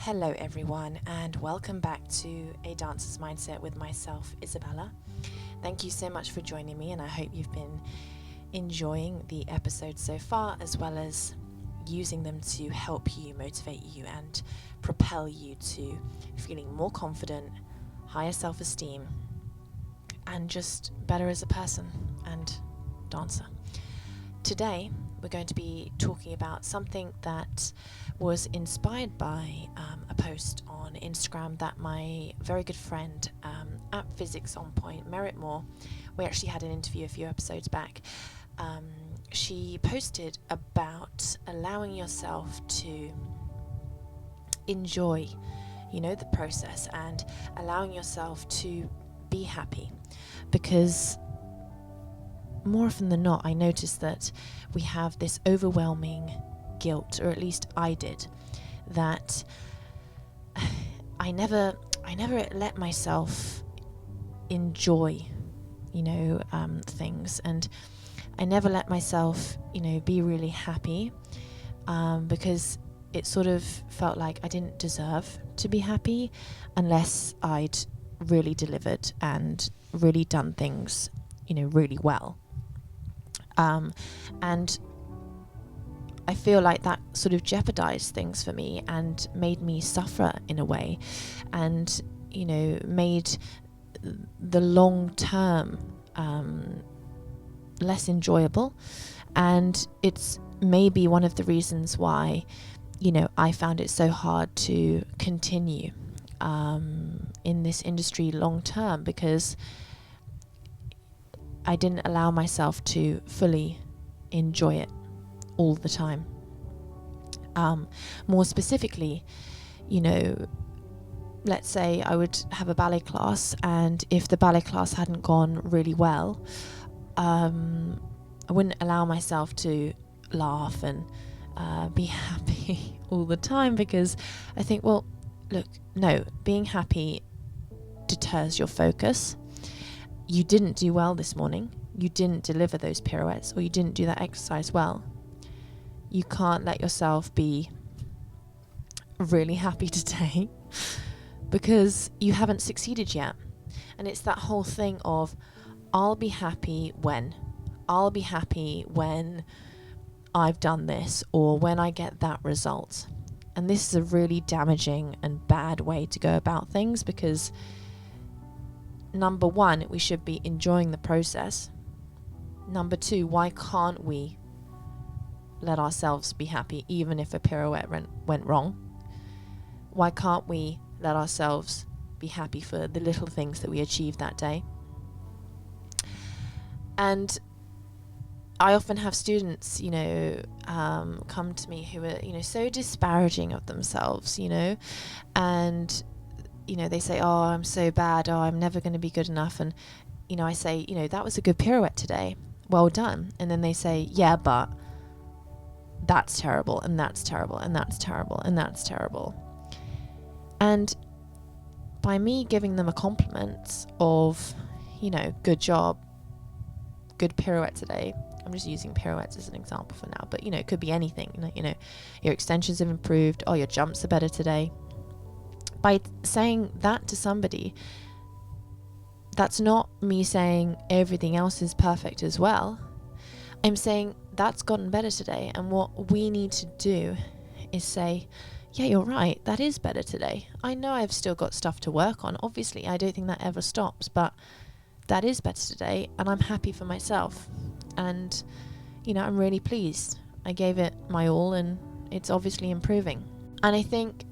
Hello everyone, and welcome back to A Dancer's Mindset with myself, Isabella. Thank you so much for joining me, and I hope you've been enjoying the episodes so far, as well as using them to help you, motivate you, and propel you to feeling more confident, higher self-esteem, and just better as a person and dancer. Today, we're going to be talking about something that was inspired by a post on Instagram that my very good friend at Physics on Point, Merit Moore, we actually had an interview a few episodes back. She posted about allowing yourself to enjoy, the process, and allowing yourself to be happy, because more often than not, I noticed that we have this overwhelming guilt, or at least I did, that I never let myself enjoy, things, and I never let myself, be really happy, because it sort of felt like I didn't deserve to be happy unless I'd really delivered and really done things, really well. And I feel like that sort of jeopardized things for me and made me suffer in a way, and made the long term less enjoyable. And it's maybe one of the reasons why I found it so hard to continue in this industry long term, because I didn't allow myself to fully enjoy it all the time. More specifically, let's say I would have a ballet class, and if the ballet class hadn't gone really well, I wouldn't allow myself to laugh and be happy all the time, because I think, well, look, no, being happy deters your focus. You didn't do well this morning, you didn't deliver those pirouettes, or you didn't do that exercise well. You can't let yourself be really happy today because you haven't succeeded yet. And it's that whole thing of, I'll be happy when I've done this, or when I get that result. And this is a really damaging and bad way to go about things, because number one, we should be enjoying the process. Number two, why can't we let ourselves be happy even if a pirouette went wrong? Why can't we let ourselves be happy for the little things that we achieved that day? And I often have students, come to me who are, so disparaging of themselves, and they say, oh, I'm so bad, oh, I'm never going to be good enough. And, I say, that was a good pirouette today. Well done. And then they say, yeah, but that's terrible, and that's terrible, and that's terrible, and that's terrible. And by me giving them a compliment of, good job, good pirouette today. I'm just using pirouettes as an example for now, but, it could be anything. Your extensions have improved. Oh, your jumps are better today. By saying that to somebody, that's not me saying everything else is perfect as well. I'm saying that's gotten better today, and what we need to do is say, yeah, you're right, that is better today. I know I've still got stuff to work on. Obviously, I don't think that ever stops, but that is better today, and I'm happy for myself. And, I'm really pleased. I gave it my all, and it's obviously improving. And I think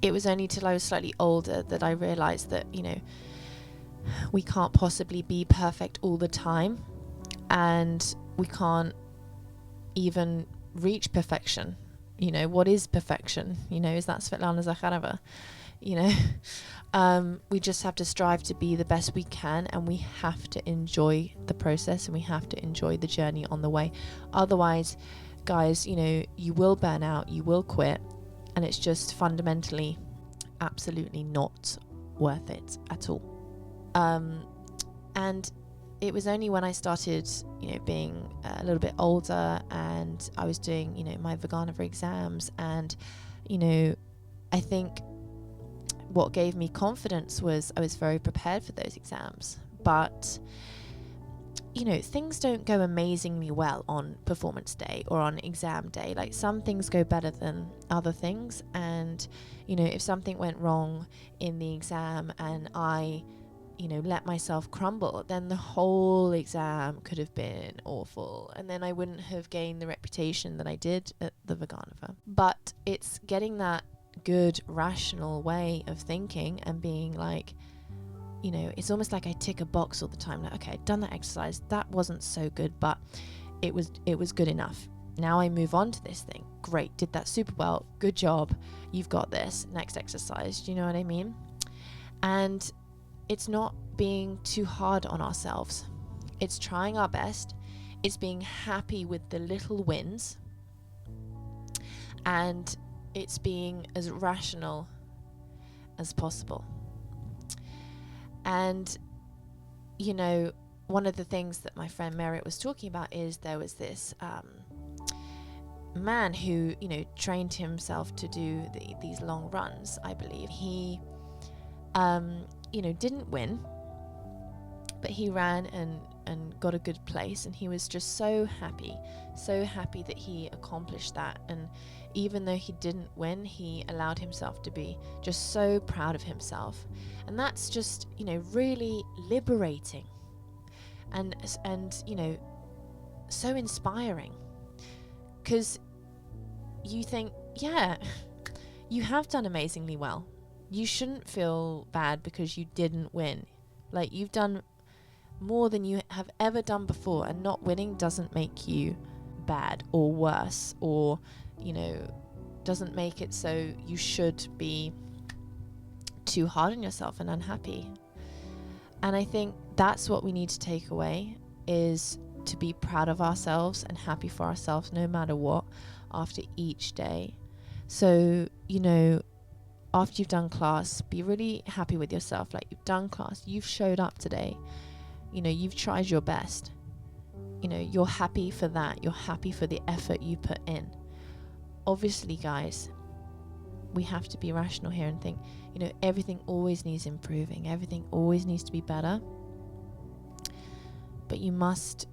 it was only till I was slightly older that I realized that, we can't possibly be perfect all the time, and we can't even reach perfection. What is perfection? Is that Svetlana Zakharova? We just have to strive to be the best we can, and we have to enjoy the process, and we have to enjoy the journey on the way. Otherwise, guys, you will burn out, you will quit, and it's just fundamentally absolutely not worth it at all. And it was only when I started, being a little bit older, and I was doing, my Vagana for exams, and, I think what gave me confidence was I was very prepared for those exams. But things don't go amazingly well on performance day or on exam day. Like, some things go better than other things, and if something went wrong in the exam and I let myself crumble, then the whole exam could have been awful, and then I wouldn't have gained the reputation that I did at the Vaganova. But it's getting that good rational way of thinking and being like, it's almost like I tick a box all the time. Like, okay, I've done that exercise. That wasn't so good, but it was good enough. Now I move on to this thing. Great, did that super well. Good job. You've got this. Next exercise. Do you know what I mean? And it's not being too hard on ourselves. It's trying our best. It's being happy with the little wins. And it's being as rational as possible. And, one of the things that my friend Merritt was talking about is there was this man who, trained himself to do these long runs, I believe. He, didn't win, but he ran and got a good place, and he was just so happy that he accomplished that. And even though he didn't win, he allowed himself to be just so proud of himself. And that's just, really liberating and so inspiring, because you think, yeah, you have done amazingly well. You shouldn't feel bad because you didn't win. Like, you've done more than you have ever done before, and not winning doesn't make you bad or worse, or doesn't make it so you should be too hard on yourself and unhappy. And I think that's what we need to take away, is to be proud of ourselves and happy for ourselves no matter what after each day. So after you've done class, be really happy with yourself. Like, you've done class, you've showed up today, you've tried your best, you're happy for that. You're happy for the effort you put in. Obviously, guys, we have to be rational here and think, everything always needs improving. Everything always needs to be better. But you must,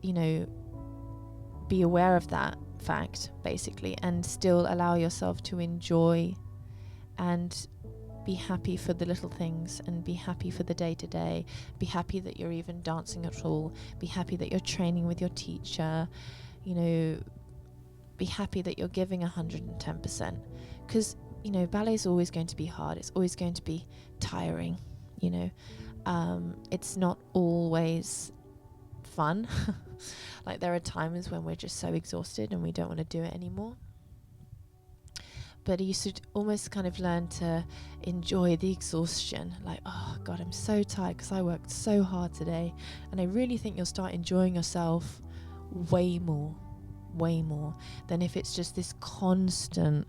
be aware of that fact, basically, and still allow yourself to enjoy and be happy for the little things, and be happy for the day-to-day. Be happy that you're even dancing at all. Be happy that you're training with your teacher. Be happy that you're giving 110%. Because, ballet is always going to be hard. It's always going to be tiring, It's not always fun. Like, there are times when we're just so exhausted and we don't want to do it anymore. But you should almost kind of learn to enjoy the exhaustion. Like, oh God, I'm so tired because I worked so hard today. And I really think you'll start enjoying yourself way more than if it's just this constant,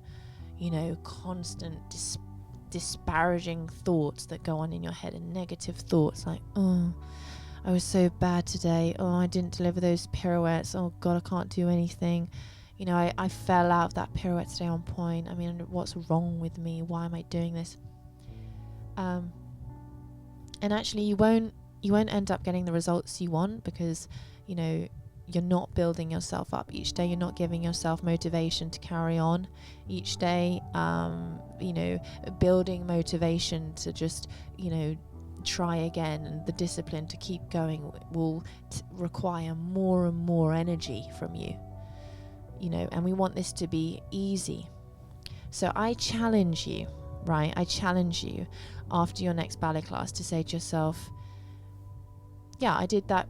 disparaging thoughts that go on in your head, and negative thoughts like, oh, I was so bad today. Oh, I didn't deliver those pirouettes. Oh God, I can't do anything. I fell out of that pirouette today on point. I mean, what's wrong with me? Why am I doing this? And actually, you won't end up getting the results you want, because, you're not building yourself up each day. You're not giving yourself motivation to carry on each day. Building motivation to just, try again, and the discipline to keep going will require more and more energy from you. And we want this to be easy. So I challenge you, right? I challenge you after your next ballet class to say to yourself, yeah, I did that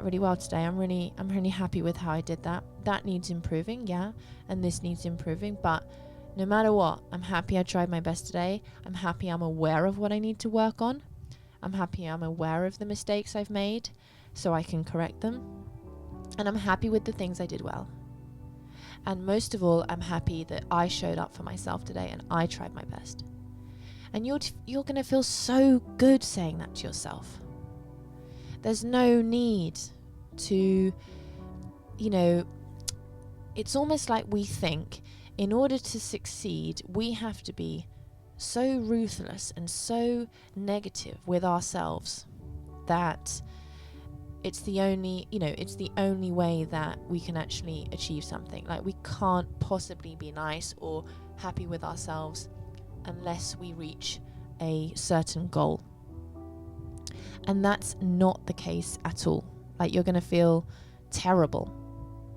really well today. I'm really happy with how I did that. That needs improving, yeah, and this needs improving, but no matter what, I'm happy I tried my best today. I'm happy I'm aware of what I need to work on. I'm happy I'm aware of the mistakes I've made so I can correct them. And I'm happy with the things I did well. And most of all, I'm happy that I showed up for myself today and I tried my best. And you're going to feel so good saying that to yourself. There's no need to, it's almost like we think in order to succeed, we have to be so ruthless and so negative with ourselves that it's the only way that we can actually achieve something. Like, we can't possibly be nice or happy with ourselves unless we reach a certain goal. And that's not the case at all. Like, you're going to feel terrible,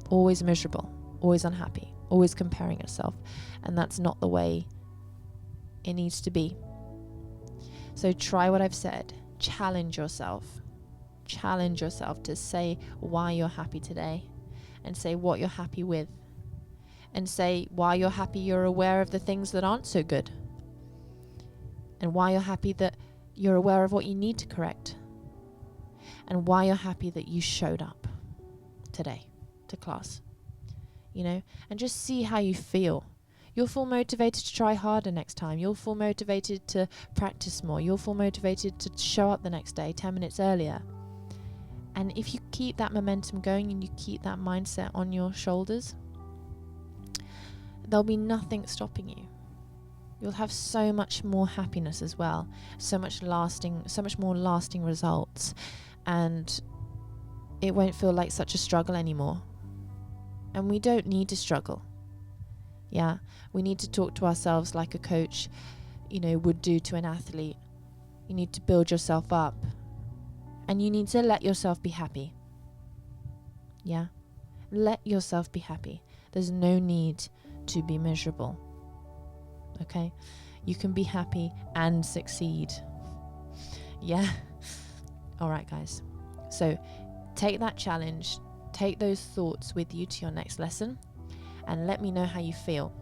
always miserable, always unhappy, always comparing yourself. And that's not the way it needs to be. So try what I've said. Challenge yourself. Challenge yourself to say why you're happy today, and say what you're happy with, and say why you're happy you're aware of the things that aren't so good, and why you're happy that you're aware of what you need to correct, and why you're happy that you showed up today to class, and just see how you feel. You'll feel motivated to try harder next time. You'll feel motivated to practice more. You'll feel motivated to show up the next day 10 minutes earlier. And if you keep that momentum going and you keep that mindset on your shoulders, there'll be nothing stopping you. You'll have so much more happiness as well, so much more lasting results, and it won't feel like such a struggle anymore. And we don't need to struggle. Yeah, we need to talk to ourselves like a coach, would do to an athlete. You need to build yourself up, and you need to let yourself be happy. Yeah, let yourself be happy. There's no need to be miserable. Okay, you can be happy and succeed. Yeah. All right, guys. So take that challenge, take those thoughts with you to your next lesson, and let me know how you feel.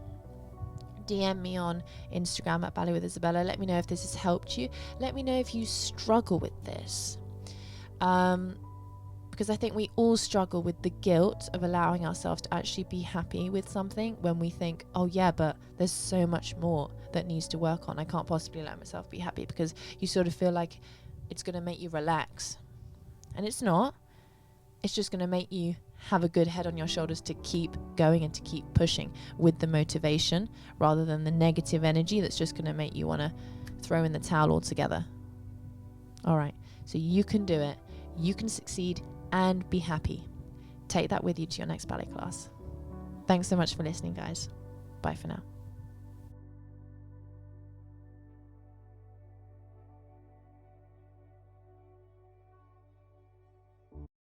DM me on Instagram at Ballet with Isabella. Let me know if this has helped you. Let me know if you struggle with this. Because I think we all struggle with the guilt of allowing ourselves to actually be happy with something when we think, oh yeah, but there's so much more that needs to work on. I can't possibly let myself be happy, because you sort of feel like it's going to make you relax. And it's not. It's just going to make you have a good head on your shoulders to keep going and to keep pushing with the motivation, rather than the negative energy that's just going to make you want to throw in the towel altogether. All right. So you can do it. You can succeed and be happy. Take that with you to your next ballet class. Thanks so much for listening, guys. Bye for now.